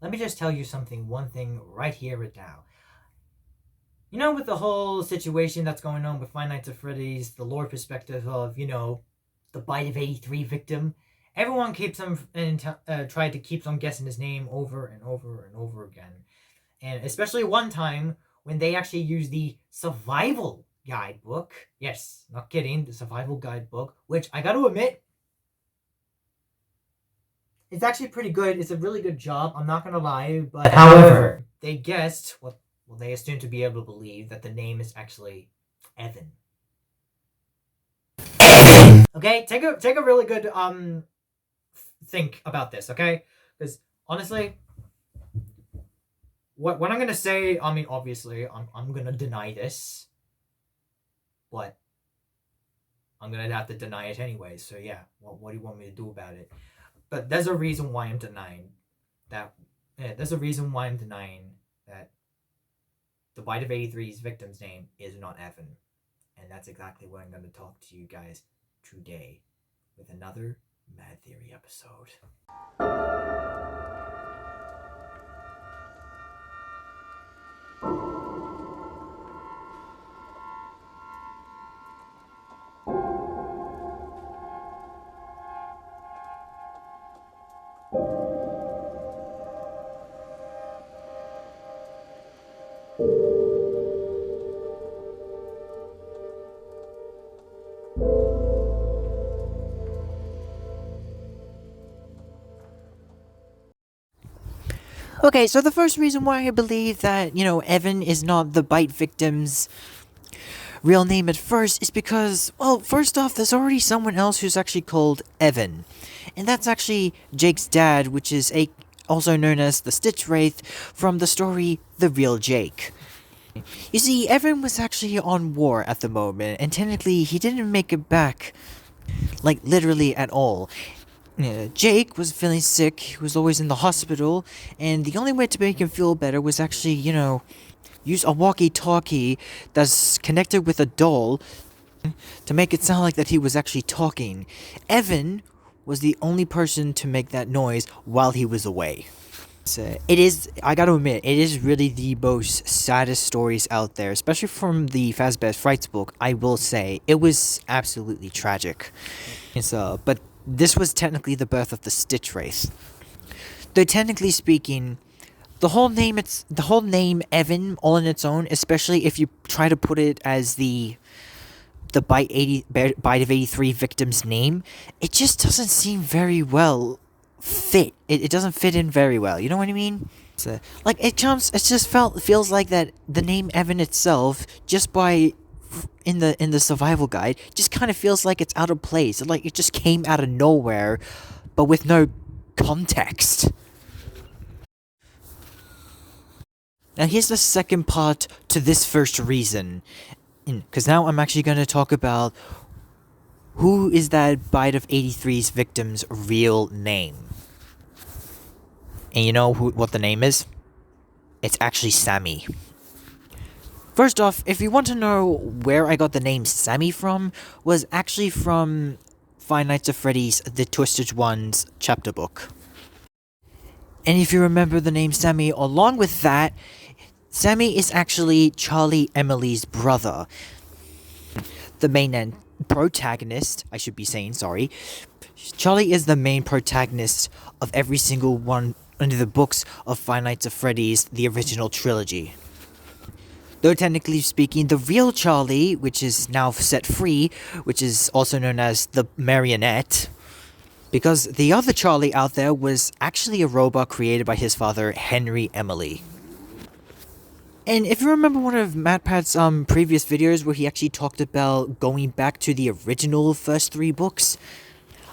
let me just tell you one thing right here and now. You know, with the whole situation that's going on with Five Nights at Freddy's, the lore perspective of, the Bite of 83 victim, everyone keeps on and tried to keep on guessing his name over and over and over again. And especially one time when they actually used the survival guidebook. Yes, not kidding, the survival guidebook, which I gotta admit, it's actually pretty good. It's a really good job, I'm not gonna lie, but however, they guessed what they assumed to be able to believe that the name is actually Evan. Okay, take a really good think about this, okay? Because honestly, what I'm gonna say, I mean, obviously, I'm gonna deny this, but I'm gonna have to deny it anyway. So yeah, what do you want me to do about it? But there's a reason why I'm denying that. Yeah, there's a reason why I'm denying that the Bite of 83's victim's name is not Evan, and that's exactly what I'm gonna talk to you guys today with another Mad Theory episode. Okay, so the first reason why I believe that, Evan is not the bite victim's real name at first is because, well, first off, there's already someone else who's actually called Evan. And that's actually Jake's dad, which is also known as the Stitch Wraith from the story The Real Jake. You see, Evan was actually on war at the moment, and technically he didn't make it back, like, literally at all. Jake was feeling sick, he was always in the hospital, and the only way to make him feel better was actually, use a walkie-talkie that's connected with a doll to make it sound like that he was actually talking. Evan was the only person to make that noise while he was away. I gotta admit, it is really the most saddest stories out there, especially from the Fazbear's Frights book, I will say. It was absolutely tragic. But this was technically the birth of the Stitch Wraith. Though technically speaking, the whole name Evan, all on its own, especially if you try to put it as the Bite of 83 victim's name, it just doesn't seem very well fit. It doesn't fit in very well. You know what I mean? Feels like that the name Evan itself, just by in the survival guide, just kind of feels like it's out of place. Like it just came out of nowhere, but with no context. Now here's the second part to this first reason, because now I'm actually going to talk about who is that Bite of 83's victim's real name. And you know what the name is? It's actually Sammy. First off, if you want to know where I got the name Sammy from, was actually from Five Nights at Freddy's The Twisted Ones chapter book. And if you remember the name Sammy, along with that, Sammy is actually Charlie Emily's brother. The main protagonist, I should be saying, sorry. Charlie is the main protagonist of every single one under the books of Five Nights at Freddy's, the original trilogy. Though technically speaking, the real Charlie, which is now set free, which is also known as the Marionette, because the other Charlie out there was actually a robot created by his father, Henry Emily. And if you remember one of MatPat's previous videos where he actually talked about going back to the original first 3 books,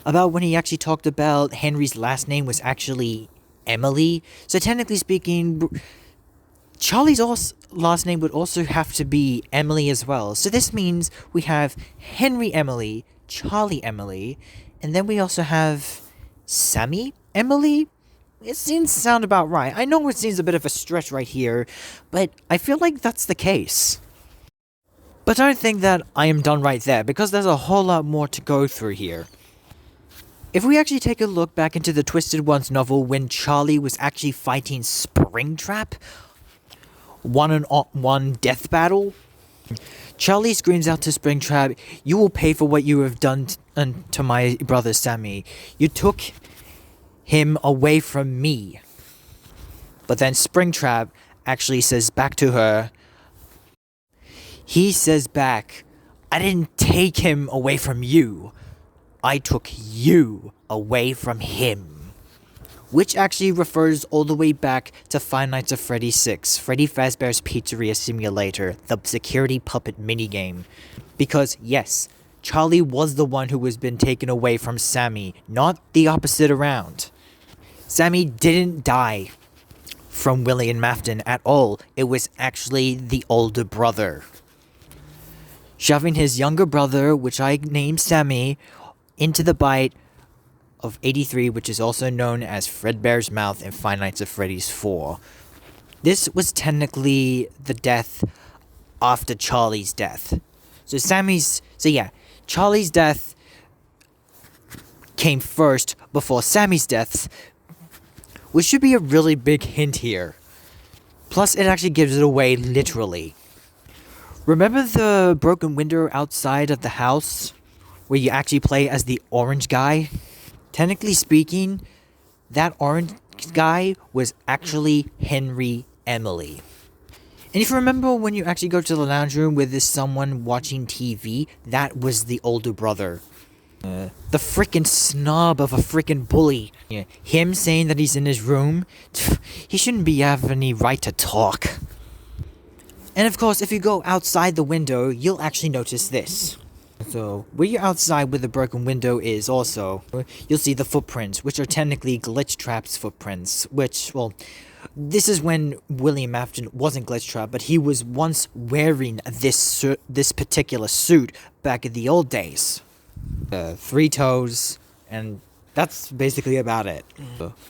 about when he actually talked about Henry's last name was actually Emily, so technically speaking, Charlie's last name would also have to be Emily as well. So this means we have Henry Emily, Charlie Emily, and then we also have Sammy Emily? It seems to sound about right. I know it seems a bit of a stretch right here, but I feel like that's the case. But don't think that I am done right there, because there's a whole lot more to go through here. If we actually take a look back into the Twisted Ones novel when Charlie was actually fighting Springtrap, one-on-one death battle, Charlie screams out to Springtrap, "You will pay for what you have done to my brother Sammy. You took him away from me." But then Springtrap actually says back to her, he says back, "I didn't take him away from you. I took you away from him." Which actually refers all the way back to Five Nights at Freddy's 6, Freddy Fazbear's Pizzeria Simulator, the security puppet minigame. Because yes, Charlie was the one who was been taken away from Sammy, not the opposite around. Sammy didn't die from William Mafton at all. It was actually the older brother, shoving his younger brother, which I named Sammy, into the bite of 83, which is also known as Fredbear's Mouth in Five Nights at Freddy's 4. This was technically the death after Charlie's death. Charlie's death came first before Sammy's death, which should be a really big hint here. Plus, it actually gives it away literally. Remember the broken window outside of the house where you actually play as the orange guy? Technically speaking, that orange guy was actually Henry Emily. And if you remember when you actually go to the lounge room with this someone watching TV, that was the older brother. The freaking snob of a freaking bully. Him saying that he's in his room, he shouldn't be having any right to talk. And of course, if you go outside the window, you'll actually notice this. So, where you're outside where the broken window is also, you'll see the footprints, which are technically Glitch Trap's footprints, which, well, this is when William Afton wasn't Glitch Trap, but he was once wearing this particular suit back in the old days. 3 toes, and that's basically about it.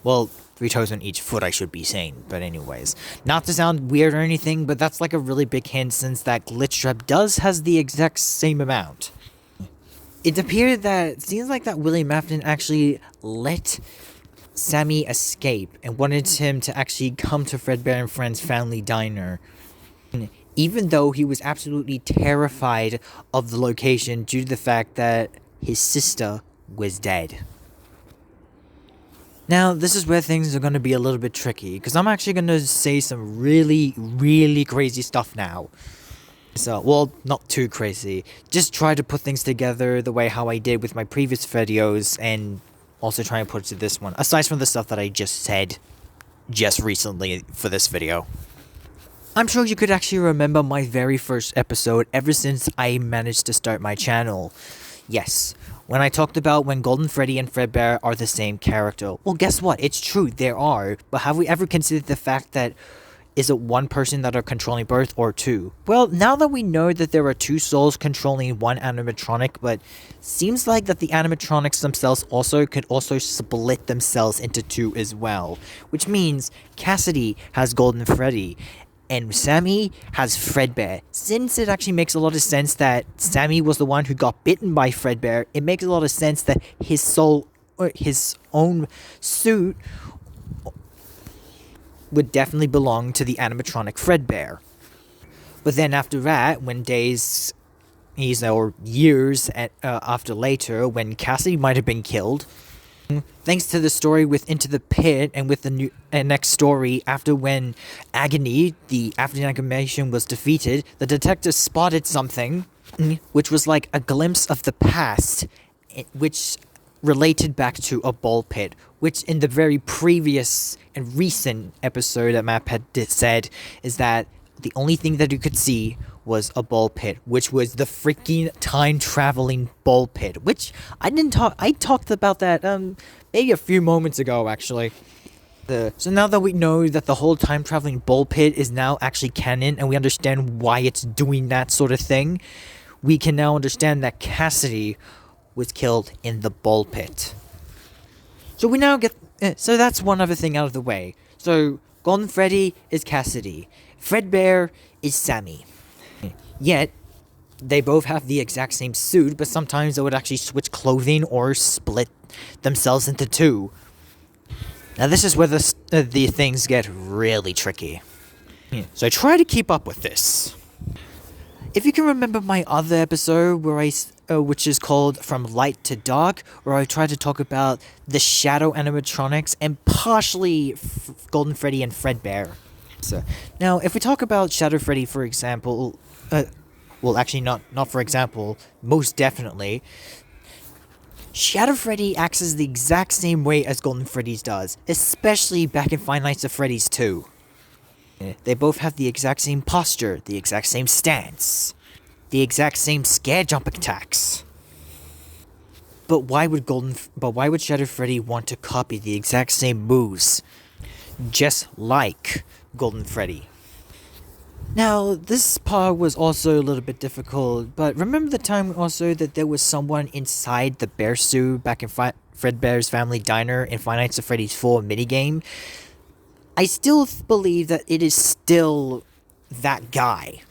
Well, 3 toes on each foot, I should be saying, but anyways. Not to sound weird or anything, but that's like a really big hint since that Glitch Trap has the exact same amount. It appeared that, seems like that William Afton actually let Sammy escape and wanted him to actually come to Fredbear and Friends Family Diner. Even though he was absolutely terrified of the location due to the fact that his sister was dead. Now, this is where things are going to be a little bit tricky, because I'm actually going to say some really, really crazy stuff now. So, well, not too crazy. Just try to put things together the way how I did with my previous videos, and also try and put it to this one, aside from the stuff that I just said just recently for this video. I'm sure you could actually remember my very first episode ever since I managed to start my channel. Yes, when I talked about when Golden Freddy and Fredbear are the same character. Well, guess what? It's true, there are. But have we ever considered the fact that is it one person that are controlling both or two? Well, now that we know that there are 2 souls controlling one animatronic, but seems like that the animatronics themselves could also split themselves into 2 as well. Which means Cassidy has Golden Freddy, and Sammy has Fredbear. Since it actually makes a lot of sense that Sammy was the one who got bitten by Fredbear, it makes a lot of sense that his soul, or his own suit, would definitely belong to the animatronic Fredbear. But then after that, when years after later, when Cassidy might have been killed, thanks to the story with Into the Pit and with the next story after when Agony, the African animation, was defeated, the detective spotted something, which was like a glimpse of the past, which related back to a ball pit, which in the very previous and recent episode that Map had said is that the only thing that you could see was a ball pit, which was the freaking time-traveling ball pit, which I talked about that maybe a few moments ago, actually. So now that we know that the whole time-traveling ball pit is now actually canon, and we understand why it's doing that sort of thing, we can now understand that Cassidy was killed in the ball pit. So we now get... so that's one other thing out of the way. So, Golden Freddy is Cassidy. Fredbear is Sammy. Yet, they both have the exact same suit, but sometimes they would actually switch clothing or split themselves into two. Now this is where the things get really tricky. So I try to keep up with this. If you can remember my other episode where which is called From Light to Dark, where I try to talk about the Shadow animatronics and partially Golden Freddy and Fredbear. So, now, if we talk about Shadow Freddy, for example, well, actually not for example, most definitely, Shadow Freddy acts as the exact same way as Golden Freddy's does, especially back in Five Nights at Freddy's 2. They both have the exact same posture, the exact same stance, the exact same scare jump attacks. But why would Shadow Freddy want to copy the exact same moves, just like Golden Freddy? Now, this part was also a little bit difficult, but remember the time also that there was someone inside the bear suit back in Fredbear's Family Diner in Five Nights at Freddy's 4 minigame? I still believe that it is still that guy.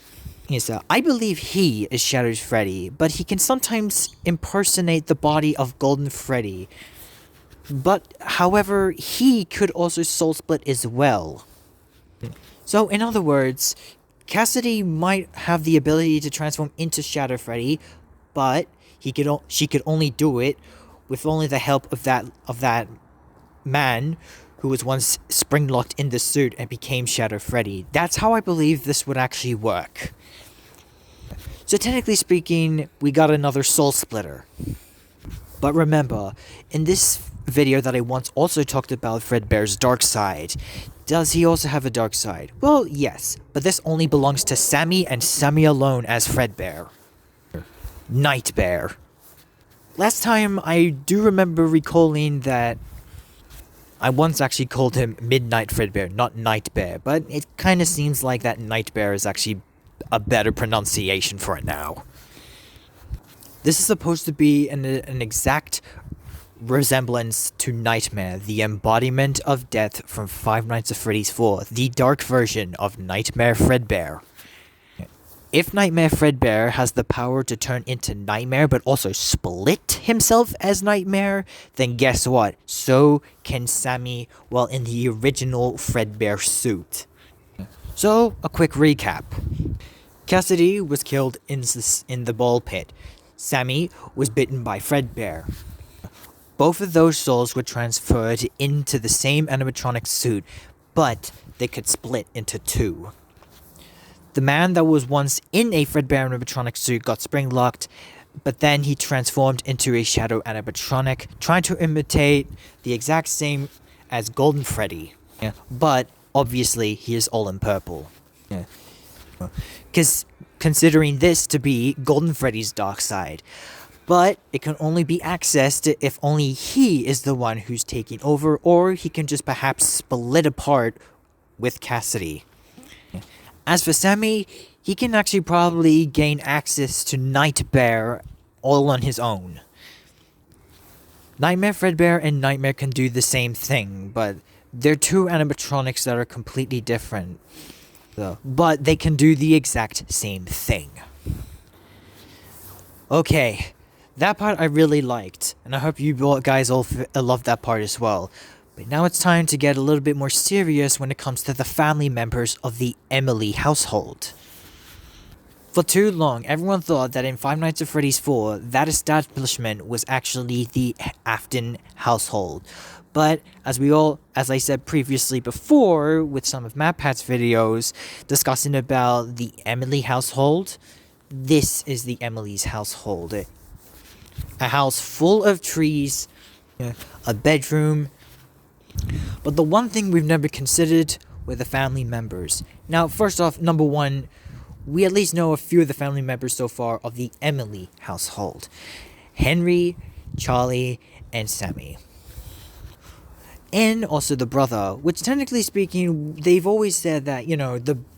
So I believe he is Shadow Freddy, but he can sometimes impersonate the body of Golden Freddy. But, however, he could also soul split as well. So, in other words, Cassidy might have the ability to transform into Shadow Freddy, but she could only do it with only the help of that man who was once spring-locked in the suit and became Shadow Freddy. That's how I believe this would actually work. So technically speaking, we got another soul splitter. But remember, in this video that I once also talked about Fredbear's dark side, does he also have a dark side? Well, yes, but this only belongs to Sammy and Sammy alone as Fredbear. Nightbear. Last time, I do remember recalling that I once actually called him Midnight Fredbear, not Nightbear, but it kind of seems like that Nightbear is actually a better pronunciation for it now. This is supposed to be an exact resemblance to Nightmare, the embodiment of death from Five Nights at Freddy's 4, the dark version of Nightmare Fredbear. If Nightmare Fredbear has the power to turn into Nightmare but also split himself as Nightmare, then guess what? So can Sammy while in the original Fredbear suit. So, a quick recap. Cassidy was killed in the ball pit. Sammy was bitten by Fredbear. Both of those souls were transferred into the same animatronic suit, but they could split into two. The man that was once in a Fredbear animatronic suit got spring-locked, but then he transformed into a Shadow animatronic, trying to imitate the exact same as Golden Freddy. Yeah. But, obviously, he is all in purple. Yeah. Because considering this to be Golden Freddy's dark side. But it can only be accessed if only he is the one who's taking over, or he can just perhaps split apart with Cassidy. As for Sammy, he can actually probably gain access to Nightbear all on his own. Nightmare Fredbear and Nightmare can do the same thing, but they're two animatronics that are completely different. But they can do the exact same thing. Okay, that part I really liked, and I hope you guys all loved that part as well. But now it's time to get a little bit more serious when it comes to the family members of the Emily household. For too long, everyone thought that in Five Nights at Freddy's 4, that establishment was actually the Afton household. But as I said previously before, with some of MadPat's videos discussing about the Emily household, this is the Emily's household. A house full of trees, a bedroom. But the one thing we've never considered were the family members. Now, first off, number one, we at least know a few of the family members so far of the Emily household. Henry, Charlie, and Sammy. And also the brother, which technically speaking, they've always said that,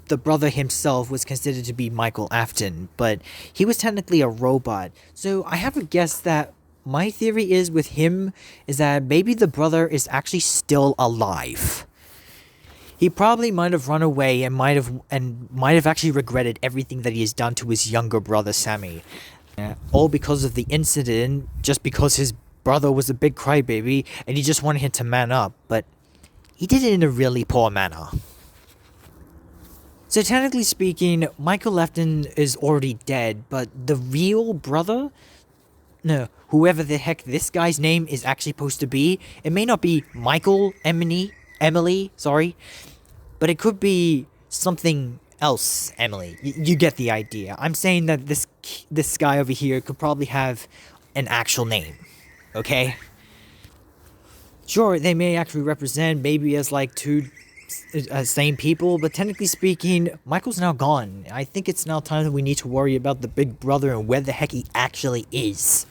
the brother himself was considered to be Michael Afton, but he was technically a robot. So I have a guess that my theory is with him is that maybe the brother is actually still alive. He probably might have run away and might have actually regretted everything that he has done to his younger brother Sammy. All because of the incident, just because his brother was a big crybaby and he just wanted him to man up, but he did it in a really poor manner. So technically speaking, Michael Lefton is already dead, but the real brother? No, whoever the heck this guy's name is actually supposed to be, it may not be Michael Emily, sorry, but it could be something else, Emily. You get the idea. I'm saying that this guy over here could probably have an actual name, okay? Sure, they may actually represent maybe as like two same people, but technically speaking, Michael's now gone. I think it's now time that we need to worry about the big brother and where the heck he actually is.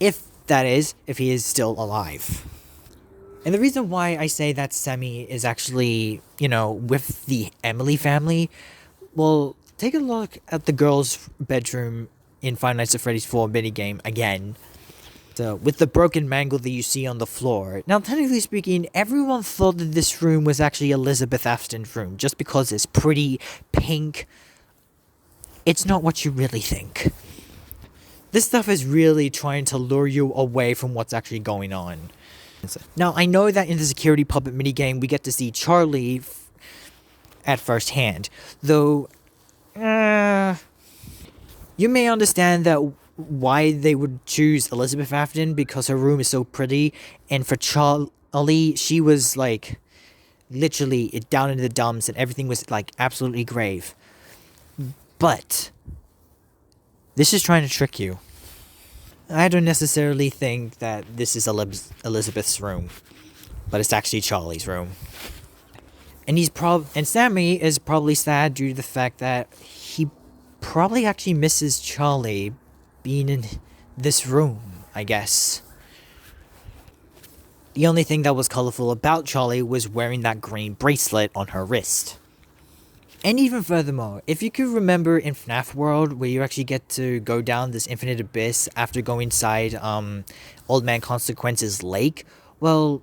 If he is still alive. And the reason why I say that Sammy is actually, with the Emily family, well, take a look at the girls' bedroom in Five Nights at Freddy's 4 minigame again. With the broken mangle that you see on the floor. Now, technically speaking, everyone thought that this room was actually Elizabeth Afton's room, just because it's pretty pink. It's not what you really think. This stuff is really trying to lure you away from what's actually going on. Now, I know that in the security puppet minigame, we get to see Charlie at first hand, though, you may understand that why they would choose Elizabeth Afton, because her room is so pretty, and for Charlie, she was, like, literally down in the dumps, and everything was, like, absolutely grave. But this is trying to trick you. I don't necessarily think that this is Elizabeth's room, but it's actually Charlie's room. And Sammy is probably sad due to the fact that he probably actually misses Charlie being in this room, I guess. The only thing that was colorful about Charlie was wearing that green bracelet on her wrist. And even furthermore, if you could remember in FNAF World, where you actually get to go down this infinite abyss after going inside Old Man Consequence's lake, well,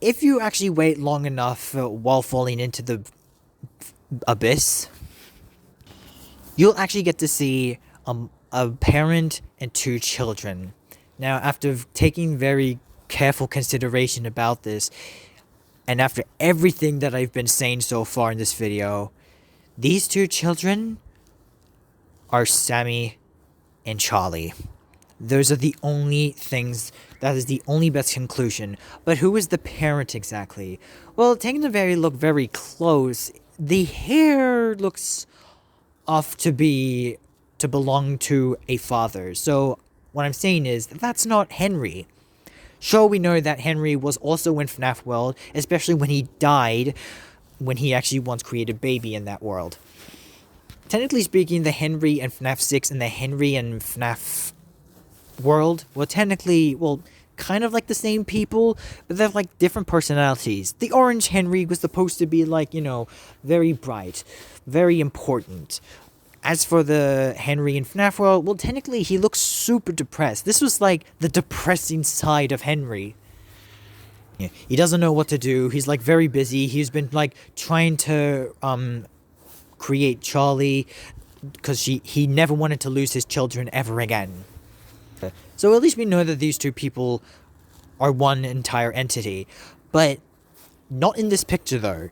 if you actually wait long enough while falling into the abyss, you'll actually get to see a parent and two children. Now, after taking very careful consideration about this, and after everything that I've been saying so far in this video, these two children are Sammy and Charlie. Those are the only things, that is the only best conclusion. But who is the parent exactly? Well, taking a look very close, the hair looks off to belong to a father. So what I'm saying is, that's not Henry. Sure, we know that Henry was also in FNAF World, especially when he died, when he actually once created baby in that world. Technically speaking, the Henry and FNAF 6 and the Henry and FNAF World were kind of like the same people, but they're like different personalities. The orange Henry was supposed to be like, very bright, very important. As for the Henry in FNAF World, well, technically, he looks super depressed. This was, like, the depressing side of Henry. Yeah, he doesn't know what to do. He's, like, very busy. He's been, like, trying to, create Charlie, because he never wanted to lose his children ever again. So at least we know that these two people are one entire entity. But not in this picture, though.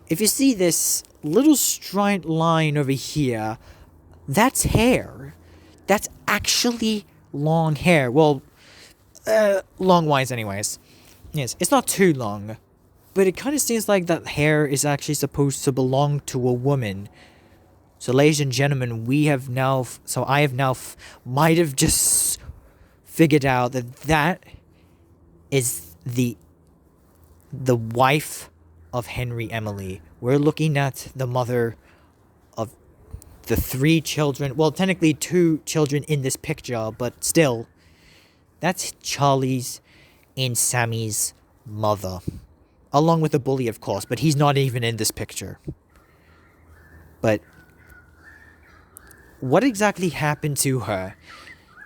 If you see this little straight line over here, that's hair. That's actually long hair. Well, long-wise anyways. Yes, it's not too long. But it kind of seems like that hair is actually supposed to belong to a woman. So ladies and gentlemen, I have now might have just figured out that is the wife of Henry Emily. We're looking at the mother of the 3 children. Well, technically 2 children in this picture, but still, that's Charlie's and Sammy's mother. Along with the bully, of course, but he's not even in this picture. But what exactly happened to her?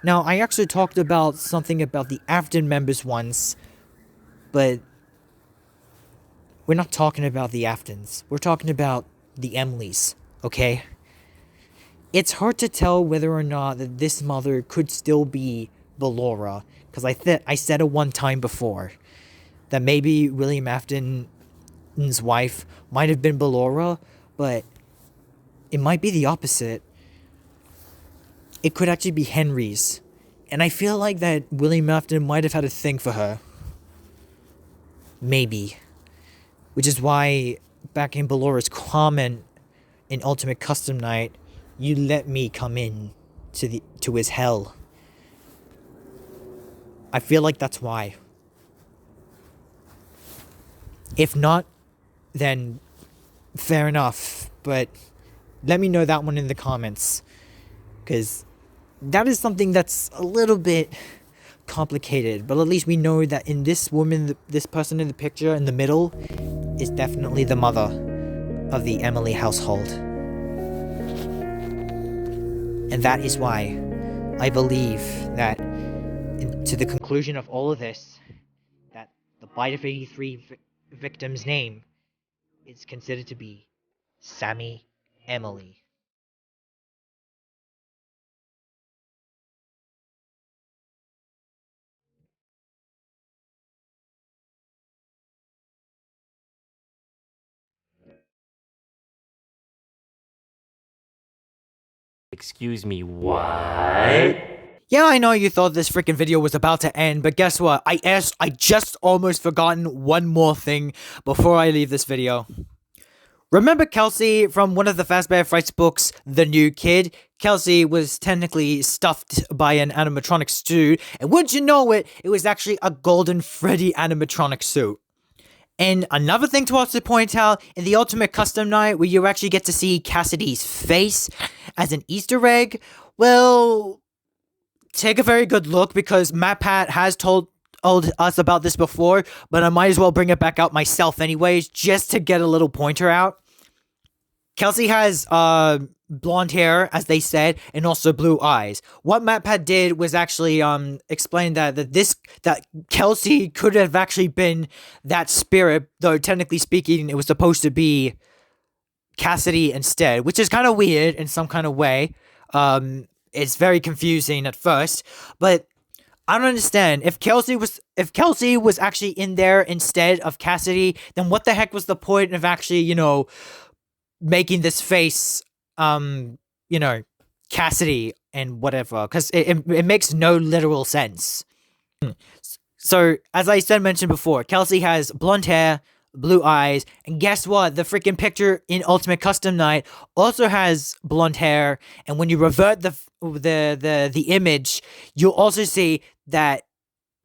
Now, I actually talked about something about the Afton members once, but we're not talking about the Aftons. We're talking about the Emilys, okay? It's hard to tell whether or not that this mother could still be Ballora, because I said it one time before, that maybe William Afton's wife might have been Ballora, but it might be the opposite. It could actually be Henry's. And I feel like that William Afton might have had a thing for her. Maybe. Which is why, back in Ballora's comment in Ultimate Custom Night, you let me come in to his hell. I feel like that's why. If not, then fair enough. But let me know that one in the comments. Because that is something that's a little bit complicated. But at least we know that in this woman, this person in the picture in the middle is definitely the mother of the Emily household. And that is why I believe that, to the conclusion of all of this, that the Bo83 victim's name is considered to be Sammy Emily. Excuse me, what? Yeah, I know you thought this freaking video was about to end, but guess what? I just almost forgotten one more thing before I leave this video. Remember Kelsey from one of the Fazbear Frights books, The New Kid? Kelsey was technically stuffed by an animatronic suit, and wouldn't you know it, it was actually a Golden Freddy animatronic suit. And another thing to also point out, in the Ultimate Custom Night, where you actually get to see Cassidy's face as an Easter egg, well, take a very good look, because MatPat has told us about this before, but I might as well bring it back out myself anyways, just to get a little pointer out. Kelsey has blonde hair, as they said, and also blue eyes. What MatPat did was actually explain that Kelsey could have actually been that spirit, though technically speaking, it was supposed to be Cassidy instead, which is kind of weird in some kind of way. It's very confusing at first, but I don't understand. If Kelsey was actually in there instead of Cassidy, then what the heck was the point of actually, making this face, Cassidy and whatever? Because it makes no literal sense. So, as I mentioned before, Kelsey has blonde hair, blue eyes, and guess what? The freaking picture in Ultimate Custom Night also has blonde hair, and when you revert the image, you'll also see that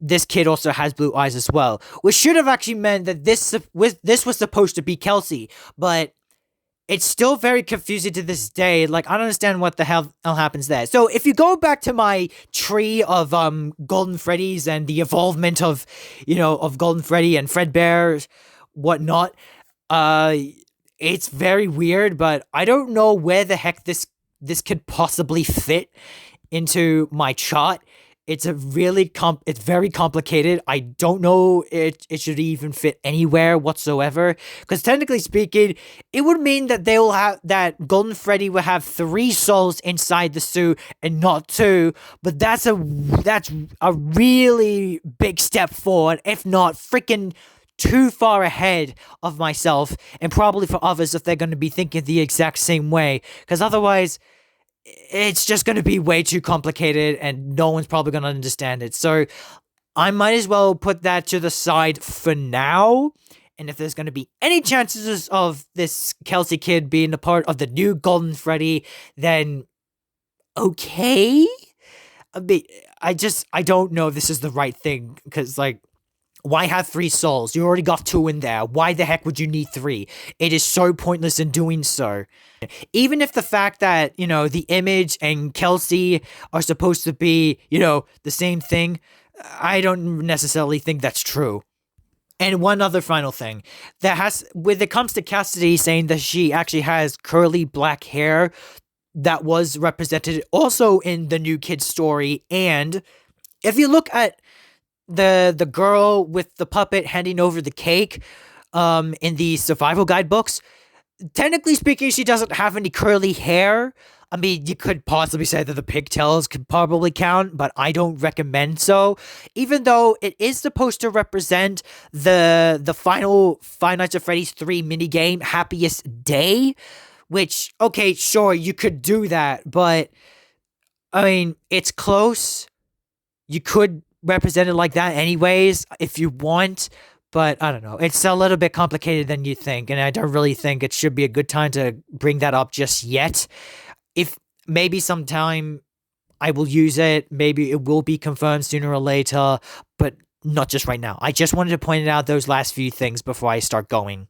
this kid also has blue eyes as well, which should have actually meant that this was supposed to be Kelsey, but it's still very confusing to this day. Like, I don't understand what the hell happens there. So, if you go back to my tree of Golden Freddy's and the evolvement of, of Golden Freddy and Fredbear, whatnot, it's very weird, but I don't know where the heck this could possibly fit into my chart. It's it's very complicated. I don't know it should even fit anywhere whatsoever. Because technically speaking, it would mean that that Golden Freddy will have 3 souls inside the suit and not 2. But that's a really big step forward, if not freaking too far ahead of myself, and probably for others if they're going to be thinking the exact same way. Because otherwise, it's just going to be way too complicated and no one's probably going to understand it. So I might as well put that to the side for now. And if there's going to be any chances of this Kelsey kid being a part of the new Golden Freddy, then okay. I don't know if this is the right thing, because, like, why have 3 souls? You already got 2 in there. Why the heck would you need 3? It is so pointless in doing so. Even if the fact that, the image and Kelsey are supposed to be, the same thing, I don't necessarily think that's true. And one other final thing. When it comes to Cassidy saying that she actually has curly black hair, that was represented also in the New Kid story. And if you look at the girl with the puppet handing over the cake, in the survival guidebooks. Technically speaking, she doesn't have any curly hair. I mean, you could possibly say that the pigtails could probably count, but I don't recommend so. Even though it is supposed to represent the final Five Nights at Freddy's 3 minigame, Happiest Day, which, okay, sure, you could do that, but, I mean, it's close. You could represent it like that anyways, if you want, but I don't know. It's a little bit complicated than you think, and I don't really think it should be a good time to bring that up just yet. If maybe sometime I will use it, maybe it will be confirmed sooner or later, but not just right now. I just wanted to point out those last few things before I start going.